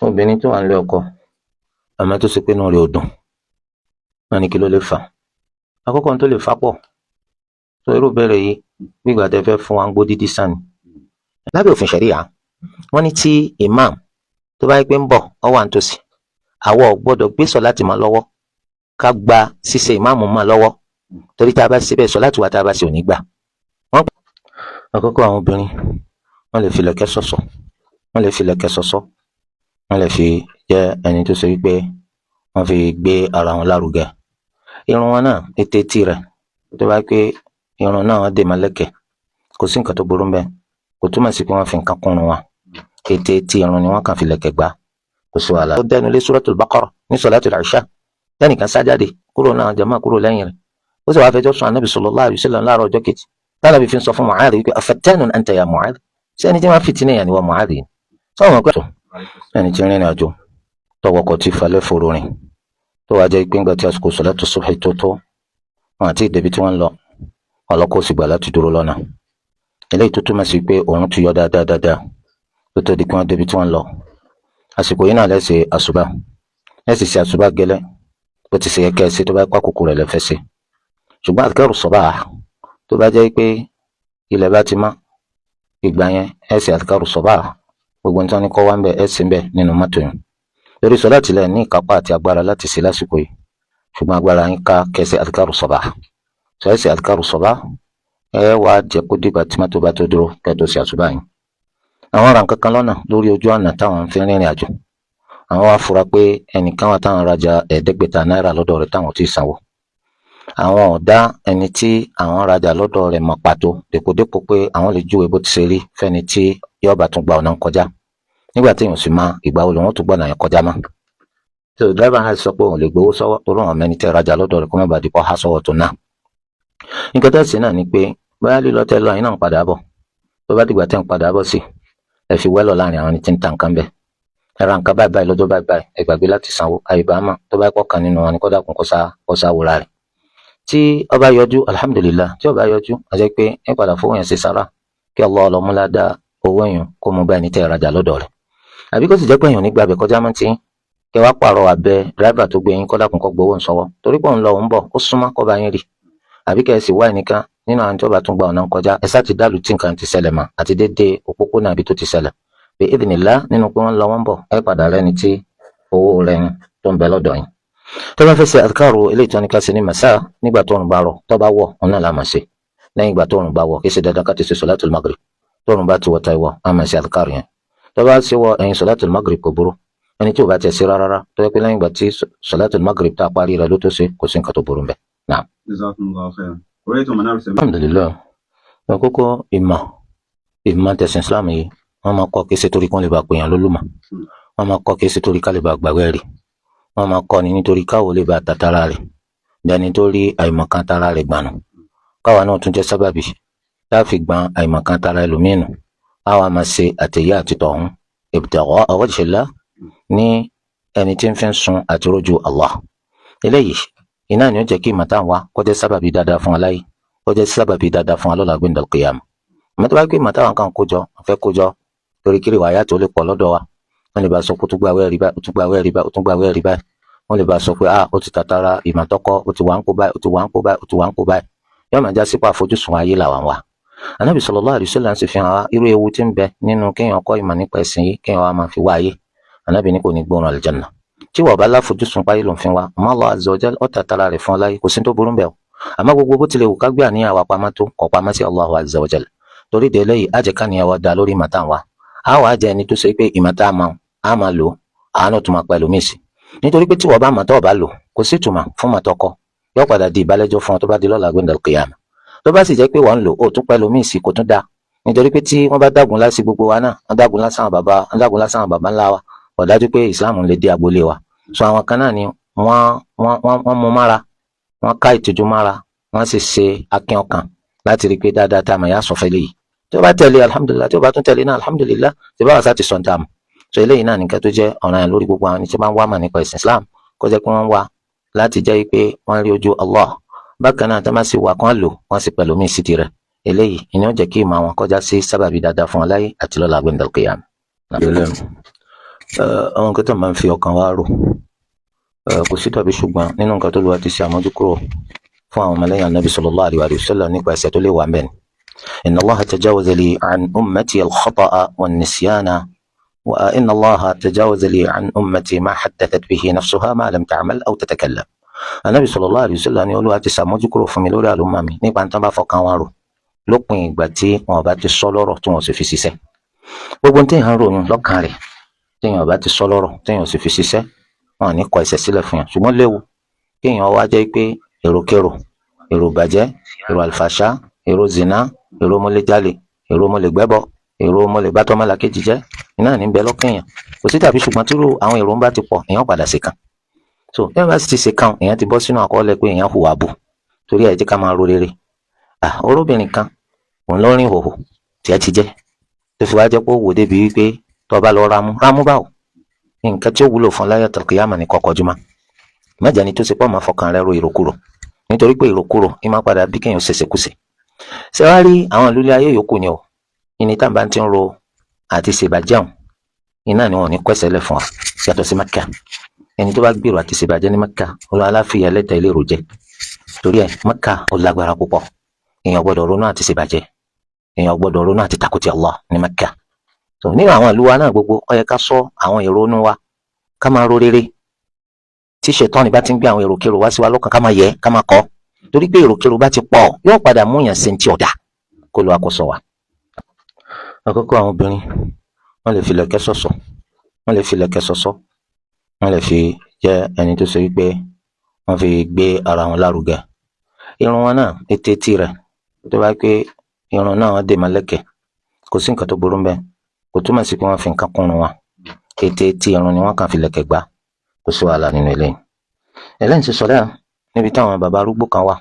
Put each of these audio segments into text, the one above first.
obìnrin tó wà nílé ọkọ àmọ́ tó ṣe pé inú rẹ̀ ò dùn, wọ́n ní kí ló lè fà á. Àkọ́kọ́ ohun tó lè fà á pọ̀. So irú ìbéèrè yìí bí ìgbà tẹ́ fẹ́ fún wa ń gbó dídí sàn ni. Lábẹ́ òfin ṣẹ̀ríà, wọ́n ní tí imam tó bá yẹ pé ń bọ̀ ọ wà nítòsí, àwa ò gbọ́dọ̀ gbé sọ̀láàtì mọ́ lọ́wọ́ ká gba ṣíṣe ìmáàmù mọ́ lọ́wọ́, torí tá a bá ṣe bẹ́ẹ̀ sọ̀láàtì wa tá a bá ṣe ò ní gbà. Àkọ́kọ́ àwọn obìnrin wọ́n lè fi lẹ̀kẹ̀ ṣọ̀ṣọ́, wọ́n lè fi lẹ̀kẹ̀ ṣọ̀ṣọ́, wọ́n lè fi jẹ́ ẹni tó ṣe wípé wọ́n fi gbé ara wọn lárugẹ. Irun wọn náà, ètè tí rẹ̀ tó bá pé irun náà wọ́n dè má lẹ̀kẹ̀, kò sí nǹkan tó burú ńbẹ̀, kò túmọ̀ sí pé wọ́n fi nǹkan kúnrun wọn. Ètè tí irun ni wọ́n kàn fi lẹ̀kẹ̀ gbá, kò sí wàhálà. Ó dẹnu lé Suratul Baqara ní Salatul Isha, lẹ́nìkan sájáde kúrò náà jàmáà kúrò lẹ́yìn rẹ̀, ó sì wá fẹjọ́ sùn Ànábì sallallahu alaihi wasallam láàárọ̀ ọjọ́ kejì. Tánàbí fi ń sọ fún Mu'adh wípé afattanun anta ya Mu'adh, ṣé ẹni tí wọ́n fìtínà yà ni wọ́n Mu'adh yìí. Sọ́wọ́n pẹ́ tó ẹni tí ń rìnrìn àjò tọwọ́kọ̀ tí falẹ̀ fòrò rìn tó wá jẹ́ pé ńgbà tí àsìkò sọ̀látù subhi tó tó wọn àti ìdèbí tí wọ́n ń lọ ọlọ́kọ̀ sì gbà láti dúró lọ́nà. Eléyìí tó túmọ̀ sí pé òun ti yọ dáadáa tó tó di pé wọ́n débi tí wọ́n ń lọ. Àsìkò yìí náà lẹ́sẹ̀ àsùbá, lẹ́sẹ̀ sí àsùbá gẹ́lẹ́ bó ti ṣe yẹ kẹ́ ẹ ṣe tó bá pàkókò rẹ̀ lẹ́fẹ́ ṣe. Ṣùgbọ́n adhkaru sabah tó bá jẹ́ pé ilẹ̀ bá ti mọ́, ìgbà yẹn ẹ ṣe adhkaru sabah, gbogbo nǹkan ní kọ́ wá ń bẹ̀ ẹ ṣe ń bẹ̀ nínú mọ́tò yẹn. Lórí sọ̀láàtì lẹ̀ ní ìkápá àti agbára láti ṣe lásìkò yìí, ṣùgbọ́n agbára yín ká kẹ́ ṣe adhkaru sabah. Sọ ẹ ṣe adhkaru sabah, ẹ wá jẹ́ kó dìgbà tí mọ́tò bá tó dúró kẹ́ tó ṣe àsùbá yín. Àwọn ra nǹkan kan lọ́nà lórí ojú ọ̀nà táwọn fi rìnrìn àjò, àwọn wá fura pé ẹnìkan wà táwọn rajà ẹ̀ẹ́dẹ́gbẹ̀ta náírà lọ́dọ̀ rẹ̀ táwọn ti sanwó. Àwọn ò dá ẹni tí àwọn rajà lọ́dọ̀ rẹ̀ mọ̀ pàtó dépòdépò pé àwọn lè júwe bó ti ṣe rí fẹ́ni tí yóò bá tún gba ọ̀nà kọjá, nígbà tí èèyàn sì máa ìgbà wo lòun tún gbọ́nà yẹn kọjá mọ́. So driver náà sọ pé òun lè gbowó sọ́wọ́ tó rán ọmọ ẹni tẹ́ rajà lọ́dọ̀ rẹ̀ kó má bàa di kọ́ há sọ́wọ́ tó náà. Nǹkan tẹ́ sí náà ni pé bóyá lílọ tẹ́ lọ yín náà ń padà bọ̀, tó bá dìgbà tẹ́ ń padà bọ̀ sí ẹ fi wẹ́lọ̀ láàrin àwọn ẹni tí ń ta nǹkan bẹ́ẹ̀. Ẹ ra nǹkan báyìí lọ́jọ́ báyìí, ẹ gbàgbé láti sanwó, àyíbámà tó bá kọ́ kan nínú wọn ni kó dákun kó sá wúra rẹ̀. Tí ó bá yọjú alhamdulillah, tí ó bá yọjú a jẹ́ pé ẹ padà fowó yẹn ṣe sára kí Allah ọlọ́múlá dá owó yẹn kó mú bá ẹni tẹ́ rajà lọ́dọ̀ rẹ̀. Àbí kó sì jẹ́ pé èèyàn nígbà bẹ̀ kọjá mọ́ tí kẹ wá pààrọ̀ abẹ dráìvà tó gbé yín kó dákun kó gbowó ń sọ́wọ́, torí pé òun lọ òun bọ̀ ó súnmọ́ kó bá yín rí. Àbí kẹ́ ẹ sì wá ẹnìkan nínú àwọn tí ó bá tún gba ọ̀nà kọjá, ẹ sá ti dálù tí nǹkan ti ṣẹlẹ̀ mọ́ àti dédé òpópónà ibi tó ti ṣẹlẹ̀. Bí idhnillah nínú pé wọ́n lọ wọ́n bọ̀ ẹ padà rẹ́ni tí owó rẹ̀ tó ń bẹ lọ́dọ̀ yín. Tó bá fẹ́ ṣe adhkaru eléyìí tó ní ká ṣe ní màsá nígbà tó òrùn bá rọ̀, tó bá wọ̀ òun náà la máa ṣe lẹ́yìn ìgbà tó òrùn bá wọ̀, kì í ṣe dandan ká ti ṣe solatul maghrib. Tó òrùn bá ti wọ̀ ta ìwọ̀ a máa ṣe adhkaru yẹn. Tó bá ṣe wọ ẹ̀yìn solatul maghrib kò burú, ẹni tí ò bá tẹ̀ sí rárá tó yẹ pé lẹ́yìn ìgbà tí solatul maghrib tá a parí rẹ̀ ló tó ṣe, kò sí nǹkan tó burú ńbẹ̀. Naam. Alhamdulillah. Àkókò ìmọ̀ tẹ̀sìn Islam yìí wọ́n máa kọ́ kì í ṣe torí kán lè bá pèèyàn lólùmọ̀, wọ́n máa kọ́ kì í ṣe torí ká lè bá gbàgbé rí, wọ́n máa kọ́ ni nítorí káwọ́ lè bá tàtàrà rẹ̀ dání torí àìmọ̀kan tara rẹ̀ gbànú, káwa náà tún jẹ́ sábàbí láfi gbọ́n àìmọ̀kan tara ẹlòmínú, àwa máa ṣe àtẹ̀yẹ àti tọ̀hún ibtigha wajhillah ní ẹni tí ń fi sun àti rójú Allah. Eléyìí iná ni ó jẹ́ kí ìmọ̀ta wa kó jẹ́ sábàbí dáadáa fún aláyé, kó jẹ́ sábàbí dáadáa fún alọ́la gbẹ̀ndà qiyamah. Àmọ́ tó bá gbé ìmọ̀ta wa kan kójọ fẹ́ kójọ torí kiri wàyà tó lè pọ̀ lọ́dọ̀ wa, wọ́n lè bá sọ pé ó tún gbà wẹ́ẹ̀rí báyìí, ó tún gbà wẹ́ẹ̀rí báyìí, ó tún gbà wẹ́ẹ̀rí báyìí, wọ́n lè bá sọ pé ó ti tàtàrà ìmọ̀tọ́kọ́, ó ti wà ń kó báyìí, ó ti wà ń kó báyìí, ó ti wà ń kó báyìí, yóò máa já sípò àfojúsùn ayé làwọn wa. Ànábì sallallahu alaihi wasallam sì fi hàn wá irú ewu tí ń bẹ nínú kéèyàn kọ́ ìmọ̀ nípa ẹ̀sìn yìí kéèyàn wá máa fi wá ayé. Ànábì ní kò ní gbóòórùn àlùjánnà. Tí wọ́n bá láfojúsùn páyé ló ń fi wá, àmọ́ Allah azza wa jalla ó tàtàrà rẹ̀ fún ọláyé, kò sí tó burú bẹ́ẹ̀ o. Àmọ́ gbogbo bó tilẹ̀ wù ká gbé àníyàn wa pamọ́ tó kọ̀ pamọ́ sí Allah azza wa jalla. Torí de eléyìí á jẹ́ káníyàn wa dá lórí ìmọ̀ta wa. Á wàá jẹ́ ẹni tó ṣe pé ìmọ̀ta á máa lò àánú tó máa pẹ̀lú mí sí. Nítorí pé tí wọ́n bá mọ̀ tó bá lò kò sí ìtumọ̀ fún mọ̀tọ́kọ, yóò padà di ìbálẹ́jọ́ fún ọ tó bá di lọ́la gbẹ̀ndal qiyamah. Tó bá sì jẹ́ pé wọ́n ń lò ó tún pẹ̀lú mí sí kò tún dá. Nítorí pé tí wọ́n bá dágun lásì gbogbo wa náà, wọ́n dágun lásán àwọn bàbá ńlá wa, ó dájú pé ìsìláàmù lè dé agboolé wa. So àwọn kan náà ni wọ́n mú mára, wọ́n ká ìtìjú mára, wọ́n sì ṣe akin ọkàn láti rí pé dáadáa tá a máa yá sọ fẹ́ léyìí. Tí ó bá tẹ̀lé alhamdulillah, tí ó bá tún tẹ̀lé náà alhamdulillah, tí bá wà sá ti sọ̀ ń tà mọ́. So eléyìí náà nìkan tó jẹ́ ọ̀ràn yẹn lórí gbogbo àwọn ẹni tí máa ń wá mà nípa ìsìn Islam, kó jẹ́ pé wọ́n wá láti jẹ́ pé wọ́n rí ojú Allah. Bákan náà tó máa sì wà kán lò wọ́n sì pẹ̀lú mí sí tirẹ̀. Eléyìí ìní ó jẹ́ kí ìmọ̀ àwọn kọjá sí sábàbí dáadáa fún aláyé àti lọ́la gbẹ̀ndal qiyamah. àwọn nǹkan tó máa ń fi ọkàn wa rò kò sí tàbí ṣùgbọ́n nínú nǹkan tó lù wá ti ṣe àmójúkúrò fún àwọn ọmọlẹ́yìn anabi sallallahu alayhi wa sallam nípa ẹ̀ṣẹ̀ tó lè wà mẹ́rin. inna Allaha tajawaza li an ummati al-khata'a wan-nisyana wa inna Allaha tajawaza li an ummati ma haddathat bihi nafsuha ma lam ta'mal aw tatakallam. anabi sallallahu alayhi wa sallam ní Olúwa ti ṣàmójúkúrò fún mi lórí àlùmọ́ mi nípa ní tán bá fọkàn wọn rò lópin ìgbà tí wọn bá ti sọ lọ́rọ̀ tí wọn sì fi ṣiṣẹ́. gbogbo tí èèyàn ròyìn lọ́kàn rẹ̀ tí èèyàn bá ti sọ lọ́rọ̀ tí èèyàn sì fi ṣiṣẹ́ wọn ní kọ ẹ̀ṣẹ̀ sílẹ̀ fún yàn. ṣùgbọ́n léwu kí èèyàn wá jẹ́ pé èròkérò, èrò bàjẹ́, èrò àlùfàṣá, èrò zina, èrò mọ́lẹ́jálè, èrò mọ́lẹ́gbẹ́bọ, èrò mọ́lẹ́bátọ́mọ́làkejì jẹ́ iná ní bẹ lọ́kàn èèyàn. kò sí tàbí ṣùgbọ́n tí àwọn èrò ń bá ti pọ̀ èèyàn padà ṣe kan. so bí wọ́n bá sì ti ṣe kan èèyàn ti bọ́ sínú àkọọ́lẹ̀ pé èèyàn hùwà bù. torí ẹ̀ jẹ́ ká máa ro rere. olóbìnrin kan òun ló rìn hòhò tí ẹ ti jẹ́ tó fi wá jẹ́ pé ó wò débi wípé tó bá lọ rámú báwò nǹkan tí ó wúlò fún láyé tàlùkìyàmà ní kọkọjúmọ́. mẹ́jọ ni tó ṣe pọ̀ máa fọkàn rẹ̀ ro ìròkúrò nítorí pé ìròkúrò ní máa padà bí kéèyàn ṣèṣekúṣe. ṣé wàá rí àwọn ìlú ilé ayé yòókù ni o ìní tá à ń bá ti ń ro àti ṣèbàjẹ́ ọ̀hún iná ni wọn ò ní kọ́sẹ̀ lẹ̀ fún wa yàtọ̀ sí Mẹ́kà. ẹni tó bá gbèrò àti ṣèbàjẹ́ ní Mẹ́kà olú aláfíà ẹlẹ́tẹ̀ ilé rò jẹ. torí ẹ Mẹ́kà ó lágbára púpọ̀ èèyàn gbọ́dọ̀ ronú àti ṣèbàjẹ́, èèyàn gbọ́dọ̀ ronú àti takuti Allah ní Mẹ́kà. so nínú àwọn ìlú wa náà gbogbo ó yẹ ká sọ àwọn èrò inú wa ká máa ro rere. tí ṣètánì bá ti ń gbé àwọn èròkèrò wá sí wa lọ́kàn ká máa yẹ ká máa kọ́ torí pé èròkèrò bá ti pọ̀ yóò padà mú yàn sí ti ọ̀dà kó lọ àkóso wa. àkọ́kọ́ àwọn obìnrin wọ́n lè fi lẹ̀kẹ̀ ṣọ̀ṣọ́, wọ́n lè fi lẹ̀kẹ̀ ṣọ̀ṣọ́, wọ́n lè fi jẹ́ ẹni tó ṣe wípé wọ́n fi gbé ara wọn lárugẹ. irun wọn náà ètè tí rẹ̀ tó bá pé irun náà wọ́n dè má lẹ̀kẹ̀ kò sí nǹkan tó burú ńbẹ̀, kò túmọ̀ sí pé wọ́n fi nǹkan kúnrun wọn. ètè tí irun ni wọ́n kàn fi lẹ̀kẹ̀ gbá, kò sí wàhálà nínú eléyìí. ẹlẹ́yìn ti sọ̀rọ̀ níbi táwọn bàbá arúgbó kan wà,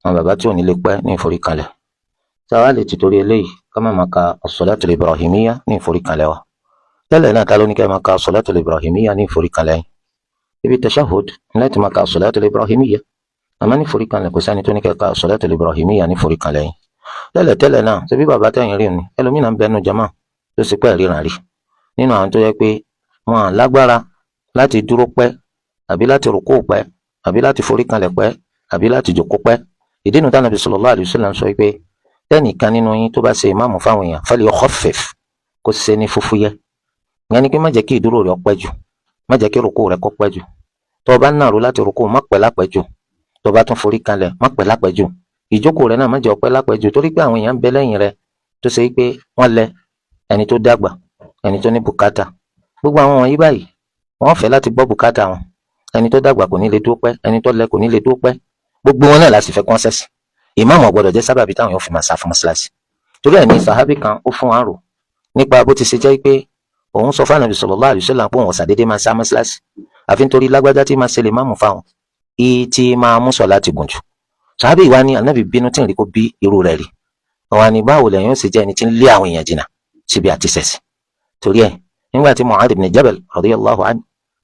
àwọn bàbá tí ò ní lè pẹ́ ní ìforíkalẹ̀. tí a wá lè ti torí eléyìí ká má máa ka as-salatul ibrahimiyya ní ìforíkalẹ̀ wa. tẹ́lẹ̀ náà ta ló ní ká máa ka as-salatul ibrahimiyya ní ìforíkalẹ̀ yìí? ibi tashahhud láti máa ka as-salatul ibrahimiyya, àmọ́ ní ìforíkalẹ̀ kò sẹ́ni tó ní ká ka as-salatul ibrahimiyya ní ìforíkalẹ̀ yìí. tẹ́lẹ̀ náà ṣe bí bàbá tẹ̀yìn rí ni ẹlòmínà ń bẹnu jama tó sì pẹ́ ríran rí nínú àwọn tó yẹ pé wọn lágbára láti dúró pẹ́ àbí láti rùkú pẹ́ àbí láti foríkalẹ̀ pẹ́ àbí láti jòkó pẹ́. ìdí nu tánàbí sallallahu alaihi wasallam sọ pé tẹ́nìkan nínú yín tó bá ṣe ìmáàmù fáwọn èèyàn falyukhaffif kó ṣe ní fúfúyẹ́. ìyẹn ni pé má jẹ́ kí ìdúró rẹ̀ pẹ́ jù, má jẹ́ kí rùkú rẹ̀ kó pẹ́ jù. tó bá nàró láti rùkú má pẹ́ lápẹ́ jù, tó bá tún foríkalẹ̀ má pẹ́ lápẹ́ jù. ìjókòó rẹ̀ náà má jẹ́ ó pẹ́ lápẹ́ jù torí pé àwọn èèyàn ń bẹ lẹ́yìn rẹ̀ tó ṣe pé wọ́n lẹ ẹni tó dàgbà, ẹni tó ní bùkátà. gbogbo àwọn wọ̀nyí báyìí wọ́n fẹ́ láti gbọ́ bùkátà wọn. ẹni tó dàgbà kò ní lè dúró pẹ́, ẹni tó lẹ kò ní lè dúró pẹ́. gbogbo wọn náà la sì fẹ́ kán sẹ́sì. ìmáàmù ọ̀gbọ́dọ̀ jẹ́ sábàbí táwọn yóò fi máa sá fún mọ́ṣáláṣí. torí ẹ̀ ní sàhábì kan ó fún wa rò nípa bó ti ṣe jẹ́ pé òun sọ fún Ànábì sallallahu alaihi wasallam pé òun ṣàdédé máa sá mọ́ṣáláṣí àfi nítorí lágbájá tí máa ṣe lè máàmù fáwọn tí máa mú sọ láti gùn jù. sàhábì wa ní Ànábì bínú tí ń rí kó bí irú rẹ̀ rí. àwọn àní báwo lẹ́yìn ó sì jẹ́ ẹni tí ń lé àwọn èèyàn jìnnà síbi àti sẹ̀sì. torí ẹ̀ nígbà tí Mu'adh ibn Jabal radiyallahu anhu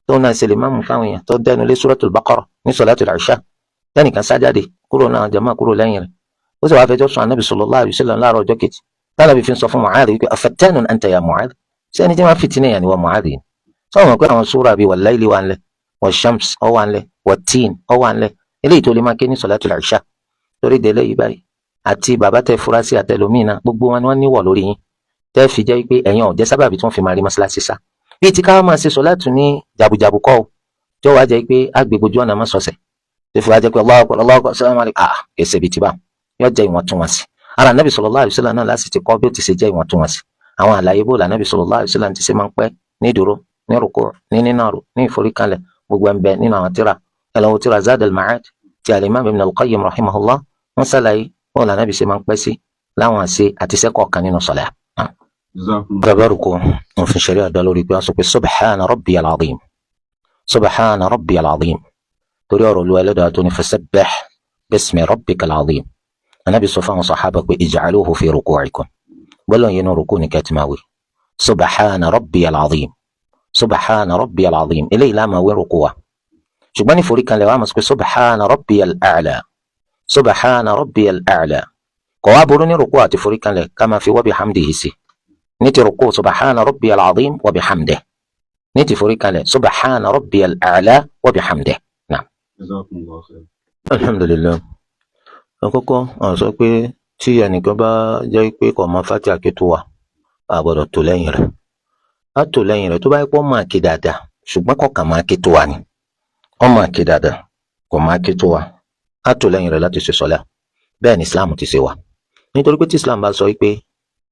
tó náà ṣe lè máàmù fáwọn èèyàn tó dẹnu lé Suratul Baqarah ní salatul Isha tẹ́nìkan sájáde kúrò náà jàmáà kúrò lẹ́yìn rẹ̀ ó sì wá fẹjọ́ sùn Ànábì sallallahu alaihi wasallam láàárọ̀ ọjọ́ kejì tánàbí fi ń sọ fún Mu'adh wípé afattanun anta ya Mu'adh ṣé ẹni tí wọ́n fìtínà yàn ni wọ́n Mu'adh yìí sọ́wọ́n pé àwọn súra bíi wal-layli wà ńlẹ̀ wash-shams ó wà ńlẹ̀ wat-tin ó wà ńlẹ̀ eléyìí tó lè máa ké ní salatul Isha torí délé yìí báyìí àti bàbá tẹ furasí àtẹlómìnà gbogbo wọn ni wọ́n níwọ̀ lórí yín tẹ́ fi jẹ́ pé ẹ̀yin ò jẹ́ sábàbí tí wọ́n fi máa rí mọ́ṣáláṣí sá bíi ti ká máa ṣe sọ̀látù ní jàbùjàbù kọ́ tí ó wá jẹ́ pé agbègbòjú ọ̀nà máa sọ̀sẹ̀ tó fi wá jẹ́ pé Allahu Akbar Allahu Akbar assalamu alaikum èsè bíi ti bá yóò jẹ́ ìwọ̀ntúnwọ̀nsì. ara Nabi sallallahu alaihi wasallam náà láti ti kọ́ bí ó ti ṣe jẹ́ ìwọ̀ntúnwọ̀nsì. àwọn àlàyé bó la Nabi sallallahu alaihi wasallam ti ṣe máa ń pẹ́ ní ìdúró ní rúkú ní nínàró ní ìforíkalẹ̀ gbogbo ẹ̀ ń bẹ nínú àwọn tíra ẹ lọ wo tíra Zad al-Ma'ad ti al-Imam Ibn al-Qayyim rahimahullah wọ́n ṣàlàyé bó la Nabi ṣe máa ń pẹ́ sí láwọn àṣe àti sẹ́kọ̀ọ́ kan nínú sọ̀lá. Bàbárùkù òfin ṣẹ̀rí àdá lórí pé wọ́n sọ pé subhana rabbiyal azim, subhana rabbiyal azim torí ọ̀rọ̀ Olúwa Ẹlẹ́dàá tó ní fasabbih bismi rabbikal azim. Ànábì sọ fún àwọn sàhábà pé ij'aluhu fi ruku'ikum gbọ́dọ̀ yẹn ní rúkú ní kẹ́tì máa wí subhana rabbiyal azim, subhana rabbiyal azim eléyìí láàmà wí rúkú wa. ṣùgbọ́n ní foríkanlẹ̀ wa máa sọ pé subhana rabbiyal a'la, subhana rabbiyal a'la kò wá burú ní rúkú àti foríkanlẹ̀ ká máa fi wa bihamdihi sí ní ti rúkú subhana rabbiyal azim wa bihamdihi ní ti forí kalẹ̀ subhana rabbiyal a'la wa bihamdihi. Naam. Jazakumullahu khairan. Alhamdulillah. Àkọ́kọ́ àwọn sọ pé tí ẹnìkan bá jẹ́ pé kò mọ Fatiha ké tó wa a gbọ́dọ̀ tò lẹ́yìn rẹ̀. A tò lẹ́yìn rẹ̀ tó bá yẹ pé ó máa ké dáadáa ṣùgbọ́n kò kàn máa ké tó wa ni. Ó máa ké dáadáa kò máa ké tó wa. A tò lẹ́yìn rẹ̀ láti ṣe sọ́lá. Bẹ́ẹ̀ ni Islam ti ṣe wà. Nítorí pé tí Islam bá sọ pé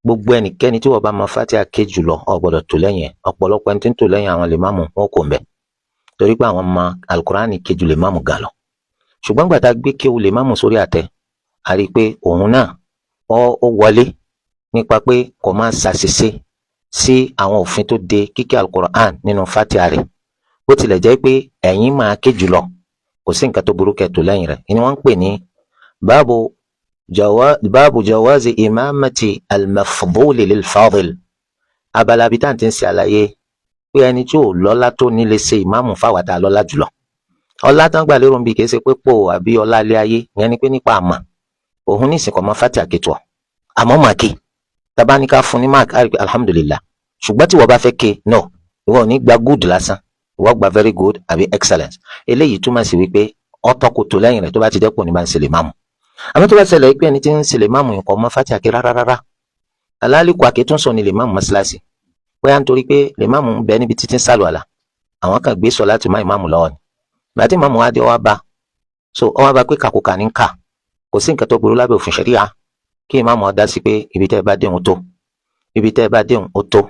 gbogbo ẹnikẹ́ni tí wọ́n bá mọ Fatiha ké jùlọ ó gbọ́dọ̀ tò lẹ́yìn ẹ̀, ọ̀pọ̀lọpọ̀ ẹni tí ń tò lẹ́yìn àwọn lèmámù wọn kò ń bẹ̀. Torí pé àwọn ọmọ Al-Qur'ani ké ju lèmámù ga lọ. Ṣùgbọ́n gbà tá gbé kéwù lèmámù sórí àtẹ, a rí i pé òun náà ó wọlé nípa pé kò máa ṣàṣìṣe sí àwọn òfin tó de kíké Al-Qur'an nínú Fatiha rẹ̀. Bó tilẹ̀ jẹ́ pé ẹ̀yin máa ké jùlọ, kò sí nǹkan tó burú kẹ́ tò lẹ́yìn rẹ̀. Ni wọ́n ń pè ní báàbù jawazi imamati al-mafduli lil-fadil. Abala bí tá à ń ti ń ṣe àlàyé pé ẹni tí ò lọ́lá tó ní lè ṣe ìmáàmù fáwọn tá a lọ́lá jùlọ. Ọlá tán gbà lérò ń bí kìí ṣe pé pò àbí ọlá ilé ayé, ìyẹn ni pé nípa àmà òun ní ìsìnkú ọmọ Fatiha ké tó àmọ́ máa ké tàbá ní ká fún ní mark àríkè alhamdulillah. Ṣùgbọ́n tí wọ́n bá fẹ́ ké no, ìwọ ò ní gba good lásán, ìwọ gba very good àbí excellence. Eléyìí túmọ̀ sí wípé ọ̀tọ̀ kò tó lẹ́yìn rẹ̀ tó bá ti dẹ́kun ní bá ń ṣe lè máàmù. Àmọ́ tó bá ṣẹlẹ̀ pé ẹni tí ń ṣe lè máàmù nǹkan ọmọ Fatiha ké rárá, alálìkù àkétúnṣọ ni lè máàmù mọ́ṣáláṣí, bóyá nítorí pé lè máàmù ń bẹ níbi títí ń sálù àlà, àwọn kan gbé sọ láti má ìmáàmù lọ́wọ́ ni. Ìgbà tí ìmáàmù wá dé ọwá bá pé kàkùkà ní ń kà, kò sí nǹkan tó burú lábẹ́ òfin ṣẹ̀ríà kí ìmáàmù ó dá sí pé ibi tẹ́ ẹ bá déhùn tó, ibi tẹ́ ẹ bá déhùn ó tó.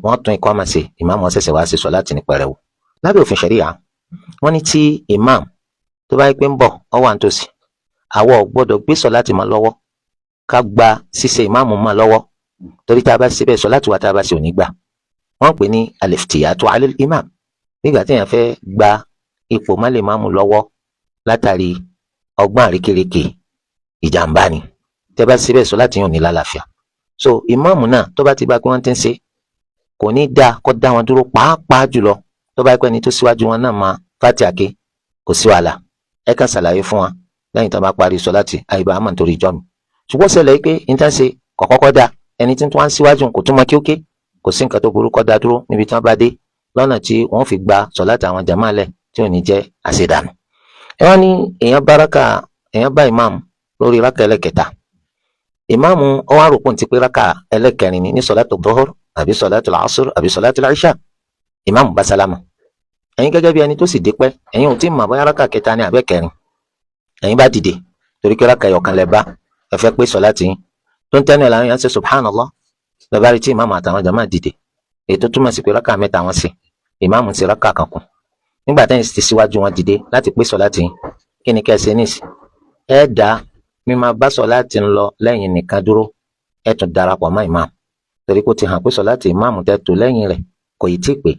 Wọ́n tún ikọ́ máa ṣe, ìmáàmù ó ṣẹ̀ṣẹ̀ wá ṣe sọ láti ní pẹrẹwu. Lábẹ́ òfin ṣẹ̀ríà wọ́n ní tí ìmáàmù tó bá yẹ pé ń bọ̀ ọ wà nítòsí, àwọ̀ ò gbọ́dọ̀ gbé sọ láti máa lọ́wọ́ ká gba ṣíṣe ìmáàmù máa lọ́wọ́, torí tá a bá ṣe bẹ́ẹ̀ sọ láti wá tá a bá ṣe ò ní gbà. Wọ́n pè ní al-iftiyatu ala al-imam, nígbà tí èèyàn fẹ́ gba ipò má lè máàmù lọ́wọ́ látàrí ọgbọ́n àríkèrèkè, ìjàmbá ni. Tẹ́ bá ṣe bẹ́ẹ̀ sọ láti yàn ní lálàáfíà. Ìmáàmù náà tó bá ti bá pé wọ́n ti ń ṣe, kò ní dáa kó dá wọn dúró, pàápàá jùlọ tó bá pẹ́ ni tó síwájú wọn náà máa Fatiha ké, kò sí wàhálà. Ẹ kàn ṣàlàyé fún wa lẹ́yìn tó bá parí sọ láti àyíbá àmọ́ nítorí ìjọ mi. Ṣùgbọ́n ṣẹlẹ̀ pé níta ṣe kọ̀kọ́kọ́ dá ẹni tí wọ́n ń síwájú kò tún mọ kí ó ké, kò sí nǹkan tó burú kó dá dúró níbi tí wọ́n bá dé lọ́nà tí wọ́n fi gba sọ láti àwọn jàmáà lẹ̀ tí ò ní jẹ́ àṣedànù. Ẹ wá ní èèyàn bá ìmáàmù lórí rákà ẹlẹ́kẹta. Ìmáàmù ó wá rò pé ti pé rákà ẹlẹ́kẹrin ní sọ̀látù dhuhr àbí sọ̀látù al-asr àbí sọ̀látù al-isha. Ìmáàmù bá sálámà. Ẹ̀yin gẹ́gẹ́ bí ẹni tó sì dé pẹ́, ẹ̀yin ò tí ì mọ̀ bóyá rákà kẹta ní àbẹ́ kẹrin. Ẹ̀yin bá dìde torí pé rákà ẹyọ̀kan lẹ bá ẹ fẹ́ pé sọ̀láàtì yín. Tó ń tẹ́nu ẹ̀ láwọn èèyàn ṣe subhanallah, lọ bá rí tí ìmáàmù àtàwọn jàmáà dìde. Èyí tó túmọ̀ sí pé rákà mẹ́ta wọn sí, ìmáàmù sí rákà kan kù. Nígbà tẹ́yìn ti síwájú wọn dìde láti pé sọ̀láàtì yín, kí ni kẹ́ ẹ ṣe nísì? Ẹ dá mímá bá sọ̀láàtì ń lọ lẹ́yìn nìkan dúró, ẹ tún darapọ̀ mọ́ ìmáàmù. Torí kó ti hàn pé sọ̀láàtì ìmáàmù tẹ́ tó lẹ́yìn rẹ̀ kò yìí tí pé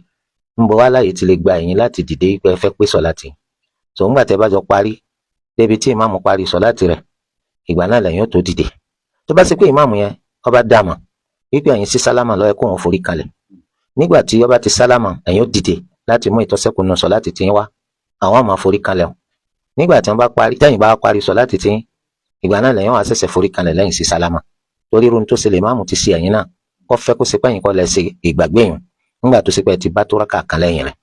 ń bọ̀ wá láyé ti lè gba ẹ̀yin láti dìde pé ẹ fẹ́ pé sọ̀láàtì. Ńgbà tẹ́ bá jọ parí débi tí ìmáàmù parí sọ̀láàtì rẹ̀, ìgbà náà lẹ́yìn ó tó dìde. Tó bá ṣe pé ìmáàmù yẹn ó bá dàmọ̀ wípé ẹ̀yin sí sálámà ló yẹ kó wọn forí kalẹ̀. Nígbà tí ó bá ti sálámà, ẹ̀yin ó dìde láti mú ìtọ́sẹ́kù nù sọ̀láàtì tí yín wá, àwọn máa forí kalẹ̀ o. Nígbà tí wọ́n bá parí, tẹ́yìn bá parí sọ̀láàtì tí yín, ìgbà náà lẹ́yìn wá ṣẹ̀ṣẹ̀ forí kalẹ̀ lẹ́yìn sí sálámà. Torí irun tó ṣe lè máàmù ti ṣe ẹ̀yin náà, kó fẹ́ kó ṣe pé ẹ̀yin kọ́ lẹ ṣe ìgbàgbé yín nígbà tó ṣe pé ẹ ti bá tó rákà kan lẹ́yìn rẹ̀.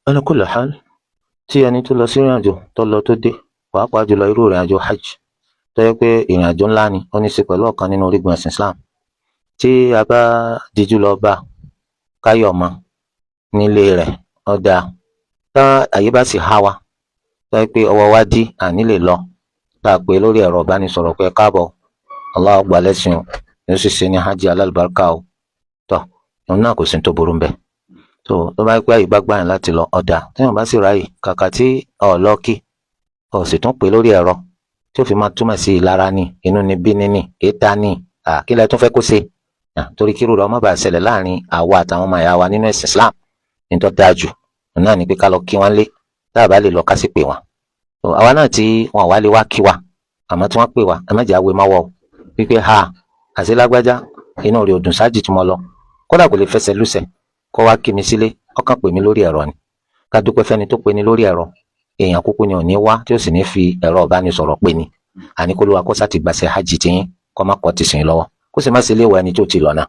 Ala kulli hal, tí ẹni tó lọ sí ìrìn àjò tó lọ tó dé, pàápàá jùlọ irú ìrìn àjò hajj tó yẹ pé ìrìn àjò ńlá ni, ó ní í ṣe pẹ̀lú ọ̀kan nínú orígun ẹ̀sìn Islam. Tí a bá dijú lọ bá káyọ̀ mọ́ nílé rẹ̀ ọ̀dà, tá àyè bá sì há wa tó yẹ pé ọwọ́ wa dí àní lè lọ, tá a pè lórí ẹ̀rọ ìbánisọ̀rọ̀ pé káàbọ̀, Allah gbà lẹ́sìn o, yóò sì ṣe ní hajj alálùbáríkà o. Tọ́ òun náà kò sí tó burú bẹ́ẹ̀. Tó bá pẹ́ àyè bá gbà yín láti lọ ọ̀dà, tí wọ́n bá sì ráyè kàkà tí lọ kí ọ sì tún pè lórí ẹ̀rọ tí ó fi máa túmọ̀ sí ìlara ní inú ní bí níní kéta ní kí lẹ tún fẹ́ kó ṣe. Torí kí rúra ọmọ bá ṣẹlẹ̀ láàrin àwa àtàwọn ọmọ ìyá wa nínú ẹ̀sìn Islam, ní tó dáa jù náà ni pé ká lọ kí wọ́n lé, tá a bá lè lọ ká sì pè wọ́n. Àwa náà tí wọn wá lè wá kí wa, àmọ́ tí wọ́n pè wá, ẹ má jẹ́ àwé máa wọ̀ wípé àti lágbájá inú rẹ̀ ò dùn sáájì tí mo lọ, kódà kò lè fẹsẹ̀ lùsẹ̀ kó wá kí mi sílé, ọkàn pè mí lórí ẹ̀rọ ni. Ká dúpẹ́ fẹ́ni tó pè ní lórí ẹ̀rọ, èèyàn kúkú ni ò ní wá tí ó sì ní fi ẹ̀rọ ìbánisọ̀rọ̀ pè ní. Àní kó ló wa kó sá ti gbàṣẹ hajj tí yín kó má kọ́ ti sìn lọ́wọ́, kó sì má ṣe léwọ̀ ẹni tó ti lọ náà.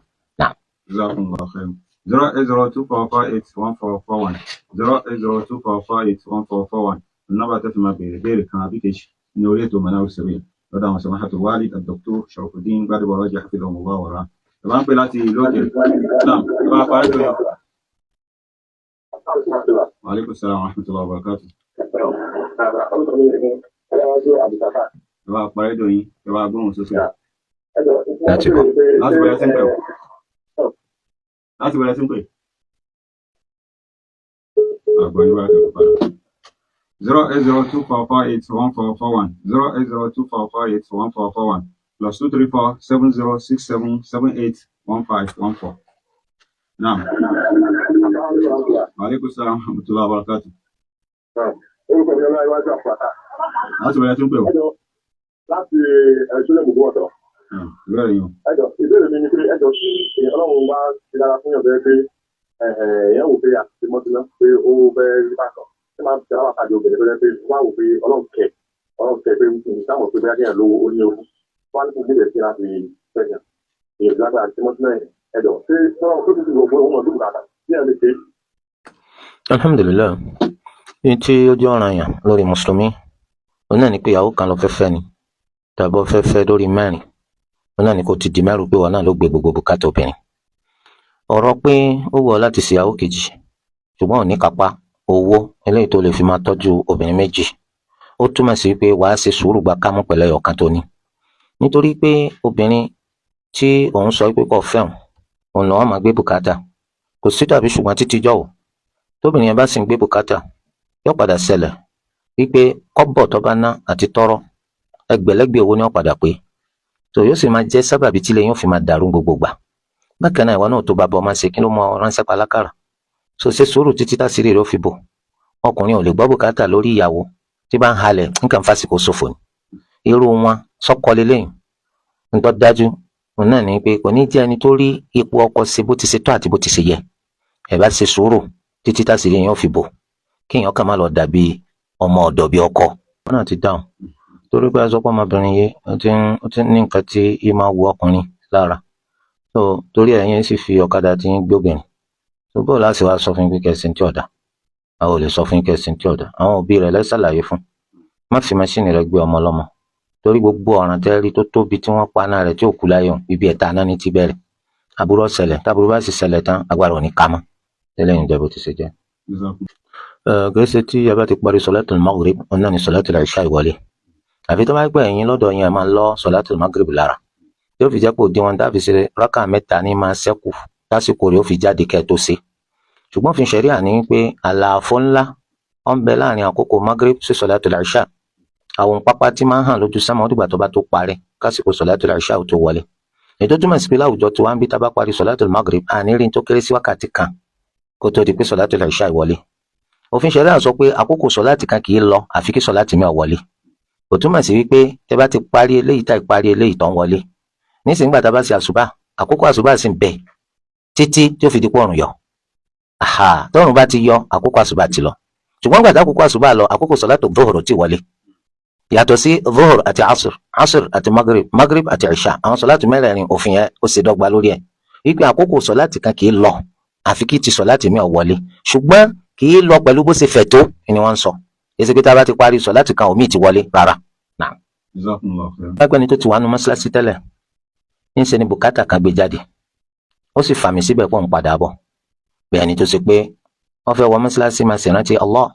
Jazakumullah khair. 08024481441 08024481441 النبر تسمى بغير كان بكش نوريته مناوي السبيل بدأ سماحة الوالد الدكتور شرف الدين بعد براجع حفظهم الله وراه طبعا بلاتي لوكي. نعم وعليكم السلام ورحمة الله وبركاته. طبعا قريدوني طبعا بوم سوسي láti bọ̀. láti bẹ̀rẹ̀ sí ń pè àgbọ̀yìn wá kẹ́kọ̀ọ́ padà 08024481441 08024481441 +2347067781514. Naam. Aleykum salaam wa rahmatullahi wa barakatuh. láti bẹ̀rẹ̀ sí ń pè o. láti ẹ̀ṣọ́lẹ̀ gbogbo ọ̀dọ́. Ìbéèrè mi ni pé ọlọ́run wá ti dára fún yàn bẹ́ẹ̀ pé èèyàn wò pé àti mọ́tínà pé ó fẹ́ rí bákan ṣé máa ń tẹ̀lé àwọn àpàdé obìnrin tó yẹ pé wọ́n á wò pé ọlọ́run kẹ̀ pé táwọn pé bẹ́ẹ̀ kéèyàn lówó ó ní owó wọ́n á ní kó nílẹ̀ sí láti fẹ̀yàn èèyàn lágbára àti mọ́tínà ẹ̀dọ̀ ṣé ọlọ́run tó ti ti gbogbo ohun ọdún kàkà bí ẹ̀ lè ṣe. alhamdulilayi ní tí ó jẹ́ ọ̀ranyàn lórí mùsùlùmí òun náà ni pé ìyàwó kan ló fẹ́ fẹ́ ni tàbí ó fẹ́ fẹ́ lórí mẹ́rin òun náà ni kò ti di mẹ́rù pé wọn náà ló gbé gbogbo bùkátà obìnrin. ọ̀rọ̀ pé ó wù ọ́ láti ṣèyàwó kejì ṣùgbọ́n ò ní kápá owó eléyìí tó lè fi máa tọ́jú obìnrin méjì ó túmọ̀ sí pé wàá ṣe sùúrù gba kámú pẹ̀lẹ́ ọ̀kan tó ní. nítorí pé obìnrin tí òun sọ pé kò fẹ́ òun lọ́wọ́ máa gbé bùkátà kò sí tàbí ṣùgbọ́n títí jọ̀wọ́ tóbìnrin yẹn bá sì ń gbé bùkátà yóò padà ṣẹlẹ̀ wípé kọ́bọ̀ tó bá ná àti tọ́rọ́ ẹgbẹ̀lẹ́gbẹ̀ owó ni ó padà pé tó yóò sì máa jẹ́ sábàbí tí lẹ́yìn òfin máa dàrú gbogbo gbà. bákan náà ìwọ náà tó bá bọ́ máa ṣe kí ló mọ ránṣẹ́ palákàrà so ṣe sùúrù títí tásìrì rẹ̀ ó fi bò. ọkùnrin ò lè gbọ́ bùkátà lórí ìyàwó tí bá ń halẹ̀ nǹkan fásikò ṣòfò ni. irú wọn sọ́kọlé lẹ́yìn ń tọ́ dájú òun náà ní pé kò ní jẹ́ ẹni tó rí ipò ọkọ ṣe bó ti ṣe tó àti bó ti ṣe yẹ. ẹ bá ṣe sùúrù títí tásìrì yẹn ó fi bò kéèyàn kàn má lọ dàbí ọmọ ọ̀dọ̀ bí ọkọ. wọn náà ti dáhùn torí pé aṣọ pé ọmọbìnrin yìí ó ti ní nǹkan tí í máa wù ọkùnrin lára so torí ẹ̀yin sì fi ọ̀kadà tí ń gbóbìnrin so bó láti wá sọ fún pé kẹsìn tí ọ̀dà àwọn ò lè sọ fún kẹsìn tí ọ̀dà àwọn òbí rẹ̀ lẹ́sàlàyé fún má fi máṣíìnì rẹ̀ gbé ọmọ lọ́mọ torí gbogbo ọ̀ràn tẹ́rí tó tóbi tí wọ́n paná rẹ̀ tí ò kú láyọ̀ ibi ẹ̀ta náà ní ti bẹ̀rẹ̀ aburú ṣẹlẹ̀ táburú bá sì ṣẹlẹ̀ tán agbára ò ní ká mọ́ tẹ́lẹ̀ ìjẹ́ bó ti ṣe jẹ́. gẹ́sẹ̀ tí a bá ti parí sọ̀látùl Maghrib ọ̀nà ni sọ̀látùl Ìṣá ìwọlé àfi tó bá gbà ẹ̀yin lọ́dọ̀ yẹn máa lọ sọ̀látùl Maghrib lára yóò fi jẹ́ pé òdiwọ̀n dábì ṣe rákà mẹ́ta ní máa ṣẹ́kù lásìkò rẹ̀ ó fi jáde kẹ́ tó ṣe ṣùgbọ́n fi ṣẹ̀ríà ní pé àlàfo ńlá ó ń bẹ láàrin àkókò Maghrib sí sọ̀látùl Ìṣá àwọn pápá tí máa ń hàn lójú sámà ó dìgbà tó bá tó parí kásìkò sọ̀látùl Ìṣá ò tó wọlé ètò túmọ̀ sí pé láwùjọ tí wọ́n ń bí tá bá parí sọ̀látùl Maghrib ànírín tó kéré sí wákàtí kan kó tó di pé sọ̀látùl Ìṣá ìwọlé òfin ṣẹ̀ríà sọ pé àkókò sọ̀láàtì kan kì í lọ àfi kí sọ̀láàtì mi ò wọlé kò túmọ̀ sí wípé tẹ bá ti parí eléyìí tá ìparí eléyìí tó ń wọlé nísìnyí gbà tá bá ṣe àṣùbà àkókò àṣùbà sì ń bẹ títí tí ó fi di pọ̀rùn yọ tọ́rùn bá ti yọ àkókò àṣùbà ti lọ ṣùgbọ́n gbà tá àkókò àṣùbà lọ àkókò sọ̀láàtì dhuhr ti wọlé yàtọ̀ sí dhuhr àti asr àti maghrib àti ìṣà àwọn sọ̀láàtì mẹ́rẹ̀ẹ̀rin òfin yẹn ó ṣe dọ́gba lórí ẹ̀ wípé àkókò sọ̀láàtì kan kì í lọ àfi kí ti sọ̀láàtì mi ò wọlé ṣùgbọ́n kì í lọ pẹ̀lú bó ṣe fẹ̀ tó ni wọ́n ń sọ èsì pé tá a bá ti parí sọ̀láàtì kan òmíì ti wọlé rárá. lágbẹ́ni tó ti wà nù mọ́ṣáláṣí tẹ́lẹ̀ ńṣe ni bùkátà kan gbé jáde ó sì fàmì síbẹ̀ pọ̀ ń padà bọ̀ bẹ́ẹ̀ ni tó ṣe pé wọ́n fẹ́ wọ mọ́ṣáláṣí máa ṣèrántí Allah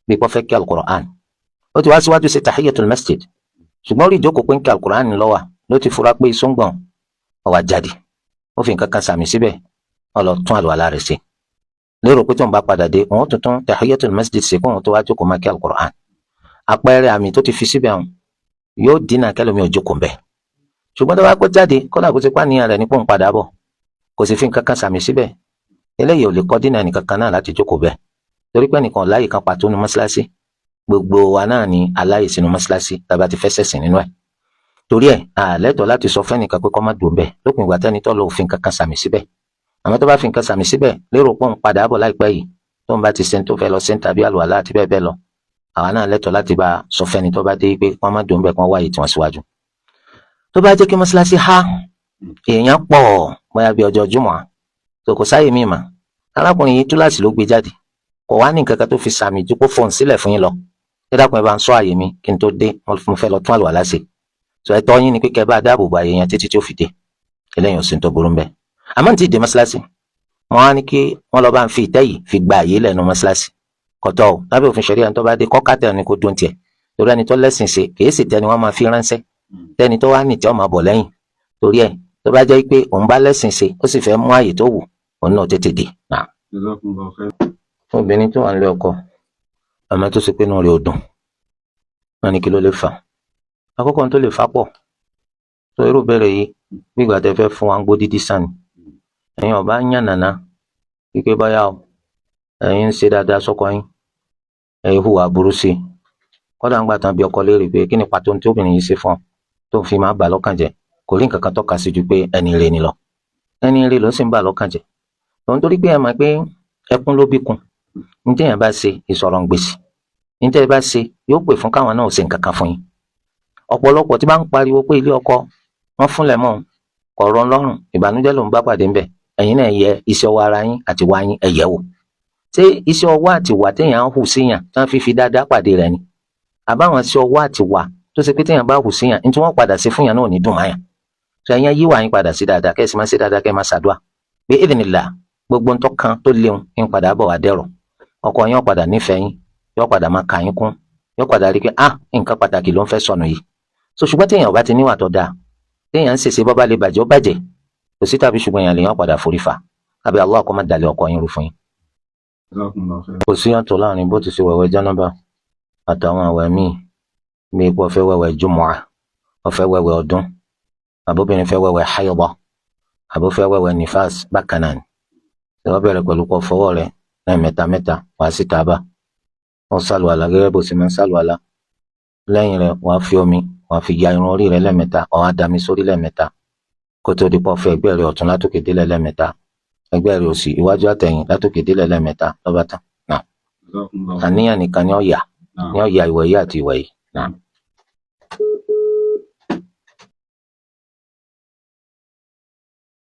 bí wọ́n fẹ́ kí alukur'an ó ti wá síwájú ṣe tahiyatul masjid ṣùgbọ́n orí ìjókòó pé ń kí alukur'an lọ́wà ló ti fura pé ìsúngbọ̀n ó wá jáde ó fi nǹkan kan sàmì síbẹ̀ ó lọ tún àlùwàlá rẹ̀ ṣe lérò pé tó ń bá padà dé òun tuntun tahiyatul masjid ṣe kóhun tó wá jókòó máa kí alukur'an àpẹẹrẹ àmì tó ti fi síbẹ̀ hàn yóò dínà kẹlòmí ò jókòó mbẹ ṣùgbọ́n tó bá kó jáde kọ́lá kó ti pàníyàn rẹ̀ ní pòun padà bọ̀ kò sì fi nǹkan kan sàmì síbẹ̀ eléyìí ò lè kọ́ dínà nìkan kan náà láti jókòó bẹ́ẹ̀ torí pé nìkan láàyè kan pàtó ní mọ́ṣáláṣí gbogbo wa náà ní aláyè sínú mọ́ṣáláṣí tàbí àti fẹsẹ̀ sìn nínú ẹ̀ torí ẹ̀ àlẹ́tọ̀ láti sọ fẹ́nìkan pé kó má dùn bẹ́ẹ̀ lópin ìgbà tẹ́ni tó lọ òfin kankan sàmì síbẹ̀ àmọ́ tó bá fi nǹkan sàmì síbẹ̀ lérò pé òun padà bọ̀ láìpẹ́ yìí tó ń bá ti sẹ́ni tó fẹ́ lọ sẹ́ni tàbí àlùwàlá àti bẹ́ẹ̀ bẹ́ẹ̀ lọ àwa náà lẹ́tọ̀ láti bá sọ fẹ́ni tó bá dé pé wọ́n má dùn bẹ́ẹ̀ kí wọ́n wáyé tí wọ́n síwájú. tó bá jẹ́ kí mọ́ṣáláṣí há èèyàn pọ̀ bóyá bí ọjọ́ jùmọ̀ so kò sáyè míì mà arákùnrin yìí túláàsì ló gbé jáde kò wá ní nǹkan kan tó fi sàmì ju kó fọ̀n sílẹ̀ fún yín lọ ẹ dákun ẹ bá ń sọ àyè mi kí n tó dé mo fẹ́ lọ tún àlùwàlá ṣe so ẹ̀tọ́ yín ni pé kẹ́ bá dáàbò bo àyè yẹn títí tí ó fi dé eléyìí ò sí tó burú mbẹ àmọ́ ní ti dé mọ́ṣáláṣí wọn á ní kí wọ́n lọ bá ń fi ìtẹ́ yìí fi gba àyè lẹ́nu mọ́ṣáláṣí kọ̀tọ́ o lábẹ́ òfin ṣẹ̀ríà ẹni tó bá dé kọ́kátẹ́ ni kó dún tiẹ̀ torí ẹni tó lẹ́sìn ṣe kì í sì tẹni wọ́n máa fi ránṣẹ́ tẹni tó wá ní tí ó máa bọ̀ lẹ́yìn torí ẹ̀ tó bá jẹ́ pé òun bá lẹ́sìn ṣe ó sì fẹ́ mú àyè tó wù òun náà tètè dé. obìnrin tó wà nílé ọkọ àmọ́ tó ṣe pé inú rẹ̀ ò dùn wọn ní kí ló lè fà àkọ́kọ́ tó lè fà pọ̀ tó irú bẹ̀rẹ̀ yìí bí ìgbà tẹ́ fẹ́ fún wa ń gbó dídí sàn ẹ̀yin ọba ń yàn nàná wípé báyà o ẹ̀yin ń ṣe dáadáa sọ́kọ yín ẹ̀yin hùwà burú sí i kọ́dà ń gbà tán bí ọkọ léèrè pé kí ni pàtó tí obìnrin yìí ṣe fún ọ tó fi máa bà lọ́kàn jẹ́ kò rí nǹkan kan tọ́ka sí ju pé ẹni rè ni lọ ẹni rè ló sì ń bà lọ́kàn jẹ́ òun torí pé ẹ mọ̀ pé ẹkún ló bí kun ní téèyàn bá ṣe ìsọ̀rọ̀ ń gbèsè ní téèyàn bá ṣe yóò pè fún káwọn náà ò ṣe nǹkan kan fún yín ọ̀pọ̀lọpọ̀ tí bá ń pariwo pé ilé ọkọ wọ́n fúnlẹ̀ mọ́ kọ̀ọ̀rọ̀ lọ́rùn ìbànújẹ́ ló ń bá pàdé ńbẹ̀ ẹ̀yin náà yẹ iṣẹ́ ọwọ́ ara yín àti wá yín ẹ yẹ̀ wò ṣé iṣẹ́ ọwọ́ àti wà téèyàn ń hù síyàn tí wọ́n fi dáadáa pàdé rẹ̀ ni àbáwọn iṣẹ́ ọwọ́ àti wà tó ṣe pé téèyàn bá hù síyàn ní tí wọ́n padà sí fún yàn náà ò ní dùn máyà ṣe ẹ̀yin yíwà yín padà sí dáadáa kẹ́sì máa ṣe dáadáa kẹ́ máa ṣàdúà bí idhnillah gbogbo ń tọ́kan tó léwu ń padà bọ̀ wá dẹ̀rọ̀ ọkọ yín ó padà nífẹ̀ẹ́ yín yóò padà máa kà yín kún yóò padà rí pé nǹkan pàtàkì ló ń fẹ́ sọnù yìí so ṣùgbọ́n téèyàn ò bá ti níwà tó dáa téèyàn ń ṣèṣe bọ́ bá lè bàjẹ́ ó bàjẹ́ kò sí tàbí ṣùgbọ́n èèyàn lèèyàn padà forí fa àbí Allah kó má dalẹ̀ ọkọ yín rú fún yín. kò sí yàtọ̀ láàrin bó ti ṣe wẹ̀wẹ̀ jánábà àtàwọn àwẹ̀ míì bí ipò ọ̀fẹ́ wẹ̀wẹ̀ jùmọ̀à ọ̀fẹ́ wẹ̀wẹ̀ ọdún àbóbìnrin fẹ́ wẹ̀wẹ̀ haidọ̀ àbófẹ́ wẹ̀wẹ̀ nífàs bákan náà ni tí wọ́n bẹ̀rẹ̀ pẹ̀lú kó fọwọ́ rẹ̀ lẹ́ẹ̀mẹ́ta mẹ́ta wàá sí tábà wọ́n sàlùwàlà gẹ́gẹ́ bó ṣe máa ń sàlùwàlà lẹ́yìn rẹ̀ wàá fi omi wàá fi ya irun orí rẹ̀ lẹ́ẹ̀mẹ́ta wàá dá mi sórí lẹ́ẹ̀mẹ́ta kó tó di pọ́ fẹ́ ẹgbẹ́ rẹ̀ ọ̀tún látòkè délẹ̀ lẹ́ẹ̀mẹ́ta ẹgbẹ́ rẹ̀ òsì iwájú àtẹ̀yìn látòkè délẹ̀ lẹ́ẹ̀mẹ́ta lọ́ba tán. àníyàn nìkan ni ó yà ìwẹ̀ yìí àti ìwẹ̀ yìí.